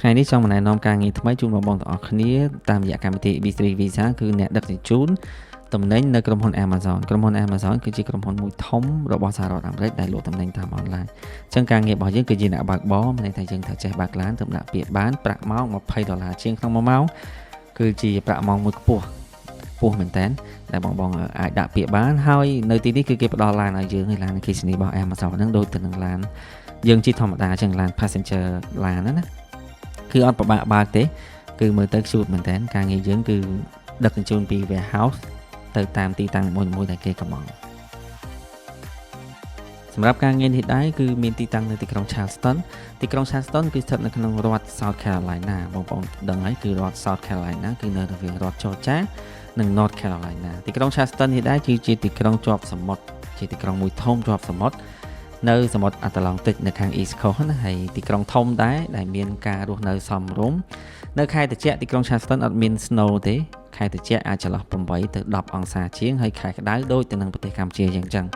ថ្ងៃនេះចង់ណែនាំការងារថ្មីជូនបងប្អូនទាំងអស់គ្នាតាមរយៈកម្មវិធី B3 Visa គឺអ្នកដឹកជញ្ជូនទំនិញនៅក្រុមហ៊ុន Amazon ក្រុមហ៊ុន Amazon គឺជាក្រុមហ៊ុនមួយធំរបស់សហរដ្ឋអាមេរិកដែលលក់ទំនិញតាមអនឡាញអញ្ចឹងការងាររបស់យើងគឺជាអ្នកបើកបរមានន័យថាយើងត្រូវចេះបើកឡានទៅដាក់ពាក្យបានប្រាក់ម៉ោង$20ជាងក្នុង1ម៉ោងគឺជាប្រាក់ម៉ោងមួយខ្ពស់មែនតើដែលបងអាចដាក់ពាក្យបានហើយនៅទីនេះគឺគេផ្ដល់ឡានឲ្យយើងឲ្យឡានអគ្គិសនីរបស់ Amazon ហ្នឹងដូចទៅនឹងឡានយើងជិះធម្មតាអញ្ចឹងឡាន passenger ឡានណាគឺអត់ពិបាកបើកទេគឺមើលទៅ cute មែនតើការងារយើងគឺដឹកជញ្ជូនពី warehouse ទៅតាមទីតាំងមួយៗដែលគេកំងសម្រាប់ការងារនេះដែរគឺមានទីតាំងនៅទីក្រុង Charleston ទីក្រុង Charleston គឺស្ថិតនៅក្នុងរដ្ឋ South Carolina បងប្អូនដឹងហើយគឺរដ្ឋ South Carolina គឺនៅរវាងរដ្ឋ Georgia និង North Carolina ទីក្រុង Charleston នេះដែរគឺជាទីក្រុងជាប់សមុទ្រជាទីក្រុងមួយធំជាប់សមុទ្រនៅសមុទ្រអាត្លង់តិកនៅខាង East Coast ណាហើយទីក្រុងធំដែរដែលមានការរស់នៅសមរម្យនៅខែត្រជាក់ទីក្រុង Charleston អត់មាន snow ទេខែត្រជាក់អាចចន្លោះ8ទៅ10អង្សាជាងហើយខែក្តៅដូចទៅនឹងប្រទេសកម្ពុជាយ៉ាងចឹង